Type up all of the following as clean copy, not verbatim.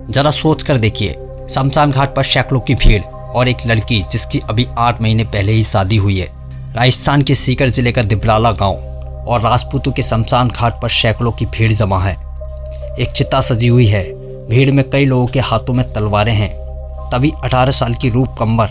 जरा सोच कर देखिए, शमशान घाट पर सैकड़ों की भीड़ और एक लड़की जिसकी अभी 8 महीने पहले ही शादी हुई है। राजस्थान के सीकर जिले का दिब्राला गांव और राजपूतों के शमशान घाट पर सैकड़ों की भीड़ जमा है। एक चिता सजी हुई है, भीड़ में कई लोगों के हाथों में तलवारें हैं। तभी 18 साल की रूप कंवर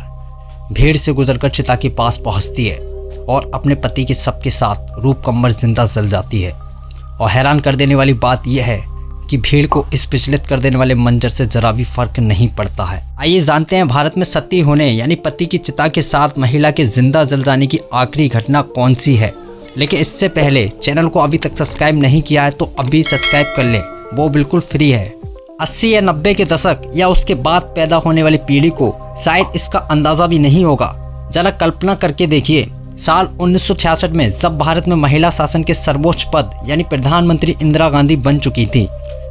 भीड़ से गुजरकर चिता के पास पहुंचती है और अपने पति के शव के साथ रूप कंवर जिंदा जल जाती है। और हैरान कर देने वाली बात यह है कि भीड़ को इस विचलित कर देने वाले मंजर से जरा भी फर्क नहीं पड़ता है। आइए जानते हैं भारत में सती होने यानी पति की चिता के साथ महिला के जिंदा जल जाने की आखिरी घटना कौन सी है। लेकिन इससे पहले चैनल को अभी तक सब्सक्राइब नहीं किया है तो अभी सब्सक्राइब कर लें, वो बिल्कुल फ्री है। 80 या 90 के दशक या उसके बाद पैदा होने वाली पीढ़ी को शायद इसका अंदाजा भी नहीं होगा। जरा कल्पना करके देखिए, साल 1966 में जब भारत में महिला शासन के सर्वोच्च पद यानी प्रधानमंत्री इंदिरा गांधी बन चुकी थी।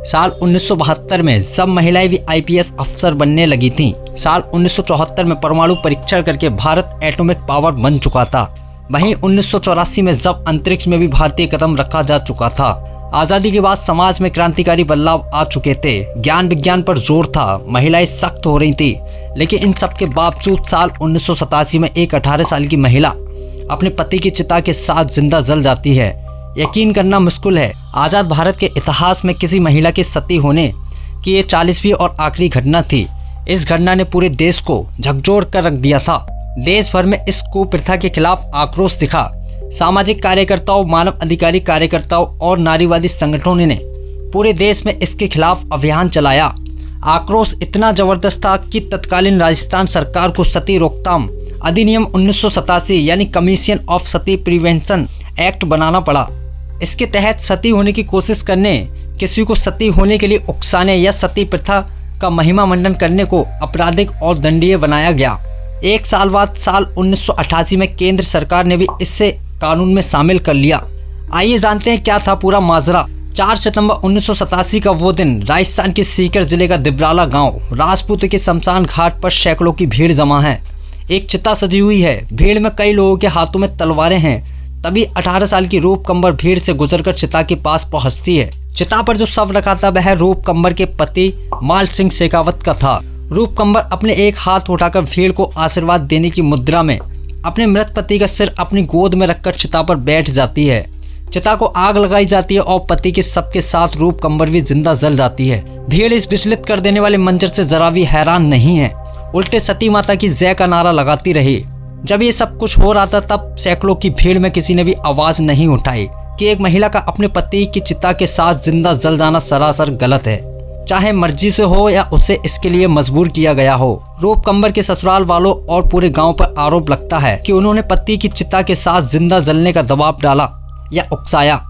साल 1972 में जब महिलाएं भी IPS अफसर बनने लगी थीं। साल 1974 में परमाणु परीक्षण करके भारत एटॉमिक पावर बन चुका था। वहीं 1984 में जब अंतरिक्ष में भी भारतीय कदम रखा जा चुका था। आज़ादी के बाद समाज में क्रांतिकारी बदलाव आ चुके थे, ज्ञान विज्ञान पर जोर था, महिलाएं सख्त हो रही थी। लेकिन इन सब के बावजूद साल 1987 में एक 18 साल की महिला अपने पति की चिता के साथ जिंदा जल जाती है। यकीन करना मुश्किल है, आज़ाद भारत के इतिहास में किसी महिला के सती होने की ये 40वीं और आखिरी घटना थी। इस घटना ने पूरे देश को झकझोर कर रख दिया था। देश भर में इस कुप्रथा के खिलाफ आक्रोश दिखा। सामाजिक कार्यकर्ताओं, मानव अधिकारी कार्यकर्ताओं और नारीवादी संगठनों ने पूरे देश में इसके खिलाफ अभियान चलाया। आक्रोश इतना जबरदस्त था कि तत्कालीन राजस्थान सरकार को सती रोकथाम अधिनियम 1987 यानी commission of sati prevention act बनाना पड़ा। इसके तहत सती होने की कोशिश करने, किसी को सती होने के लिए उकसाने या सती प्रथा का महिमा मंडन करने को आपराधिक और दंडनीय बनाया गया। एक साल बाद साल 1988 में केंद्र सरकार ने भी इससे कानून में शामिल कर लिया। आइए जानते हैं क्या था पूरा माजरा। 4 सितंबर 1987 का वो दिन राजस्थान के सीकर जिले का दिब्राला गांव राजपूतों के शमशान घाट पर सैकड़ों की भीड़ जमा है। एक चिता सजी हुई है, भीड़ में कई लोगों के हाथों में तलवारें हैं। तभी 18 साल की रूप कंवर भीड़ से गुजरकर चिता के पास पहुंचती है। चिता पर जो शव रखा था वह रूप कंवर के पति माल सिंह शेखावत का था। रूप कंवर अपने एक हाथ उठाकर भीड़ को आशीर्वाद देने की मुद्रा में अपने मृत पति का सिर अपनी गोद में रखकर चिता पर बैठ जाती है। चिता को आग लगाई जाती है और पति के शव के साथ रूप कंवर भी जिंदा जल जाती है। भीड़ इस विचलित कर देने वाले मंजर से जरा भी हैरान नहीं है, उल्टे सती माता की जय का नारा लगाती रही। जब ये सब कुछ हो रहा था तब सैकड़ों की भीड़ में किसी ने भी आवाज नहीं उठाई कि एक महिला का अपने पति की चिता के साथ जिंदा जल जाना सरासर गलत है, चाहे मर्जी से हो या उसे इसके लिए मजबूर किया गया हो। रूप कंवर के ससुराल वालों और पूरे गांव पर आरोप लगता है कि उन्होंने पति की चिता के साथ जिंदा जलने का दबाव डाला या उकसाया।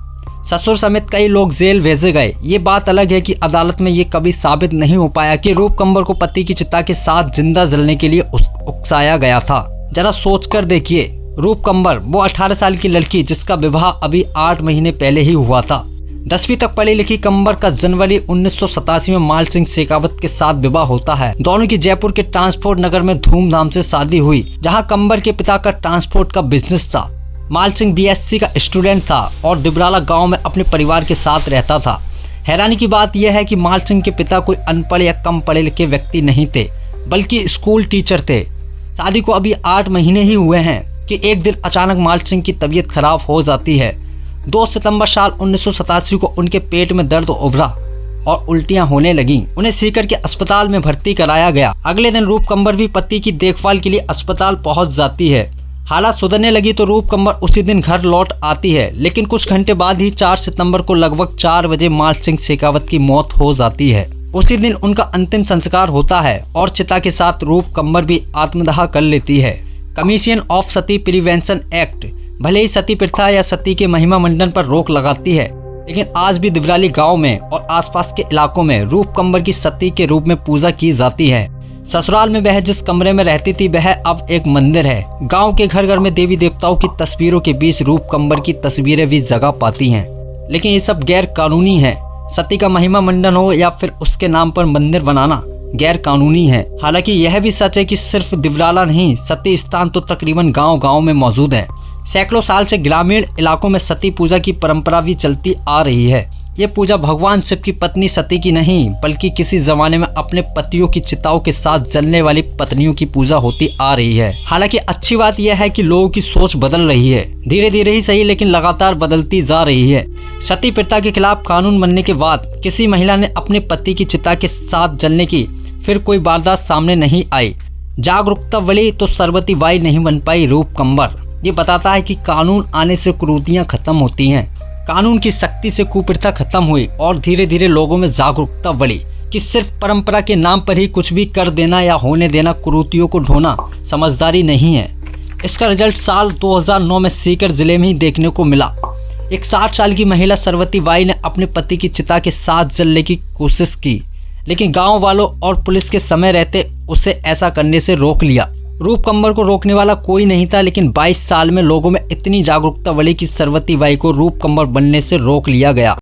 ससुर समेत कई लोग जेल भेजे गए। ये बात अलग है कि अदालत में ये कभी साबित नहीं हो पाया कि रूप कंवर को पति की चिता के साथ जिंदा जलने के लिए उकसाया गया था। जरा सोच कर देखिए, रूप कंवर वो 18 साल की लड़की जिसका विवाह अभी 8 महीने पहले ही हुआ था। 10वीं तक पढ़ी लिखी कंवर का जनवरी 1987 में माल सिंह शेखावत के साथ विवाह होता है। दोनों की जयपुर के ट्रांसपोर्ट नगर में धूमधाम से शादी हुई, जहां कंवर के पिता का ट्रांसपोर्ट का बिजनेस था। माल सिंह BSc का स्टूडेंट था और दिब्राला गांव में अपने परिवार के साथ रहता था। हैरानी की बात यह है कि माल सिंह के पिता कोई अनपढ़ या कम पढ़े लिखे व्यक्ति नहीं थे, बल्कि स्कूल टीचर थे। शादी को अभी 8 महीने ही हुए हैं कि एक दिन अचानक माल सिंह की तबीयत खराब हो जाती है। 2 सितंबर साल 1987 को उनके पेट में दर्द उभरा और उल्टियां होने लगीं। उन्हें सीकर के अस्पताल में भर्ती कराया गया। अगले दिन रूप कंवर भी पति की देखभाल के लिए अस्पताल पहुंच जाती है। हालात सुधरने लगी तो रूप कंवर उसी दिन घर लौट आती है, लेकिन कुछ घंटे बाद ही 4 सितंबर को लगभग 4 बजे माल सिंह शेखावत की मौत हो जाती है। उसी दिन उनका अंतिम संस्कार होता है और चिता के साथ रूप कंवर भी आत्मदाह कर लेती है। Commission of sati prevention act भले ही सती प्रथा या सती के महिमा मंडन पर रोक लगाती है, लेकिन आज भी दिब्राली गांव में और आसपास के इलाकों में रूप कंवर की सती के रूप में पूजा की जाती है। ससुराल में वह जिस कमरे में रहती थी वह अब एक मंदिर है। गांव के घर घर में देवी देवताओं की तस्वीरों के बीच रूप कंवर की तस्वीरें भी जगह पाती हैं, लेकिन ये सब गैर कानूनी है। सती का महिमा मंडन हो या फिर उसके नाम पर मंदिर बनाना गैर कानूनी है। हालांकि यह भी सच है कि सिर्फ दिब्राला नहीं, सती स्थान तो तकरीबन गांव गांव में मौजूद है। सैकड़ों साल से ग्रामीण इलाकों में सती पूजा की परंपरा भी चलती आ रही है। ये पूजा भगवान शिव की पत्नी सती की नहीं बल्कि किसी जमाने में अपने पतियों की चिताओं के साथ जलने वाली पत्नियों की पूजा होती आ रही है। हालांकि अच्छी बात यह है कि लोगों की सोच बदल रही है, धीरे धीरे ही सही लेकिन लगातार बदलती जा रही है। सती प्रथा के खिलाफ कानून बनने के बाद किसी महिला ने अपने पति की चिता के साथ जलने की फिर कोई वारदात सामने नहीं आई। जागरूकता बढ़ी तो सरबती बाई नहीं बन पाई रूप कंवर। ये बताता है कि कानून आने से कुरीतियां खत्म होती हैं, कानून की सख्ती से कुप्रथा खत्म हुई और धीरे धीरे लोगों में जागरूकता बढ़ी कि सिर्फ परंपरा के नाम पर ही कुछ भी कर देना या होने देना कुरीतियों को ढोना समझदारी नहीं है। इसका रिजल्ट साल 2009 में सीकर जिले में ही देखने को मिला। एक 60 साल की महिला सरबती बाई ने अपने पति की चिता के साथ जलने की कोशिश की, लेकिन गांव वालों और पुलिस के समय रहते उसे ऐसा करने से रोक लिया। रूप कंवर को रोकने वाला कोई नहीं था, लेकिन 22 साल में लोगों में इतनी जागरूकता बढ़ी कि सरबती बाई को रूप कंवर बनने से रोक लिया गया।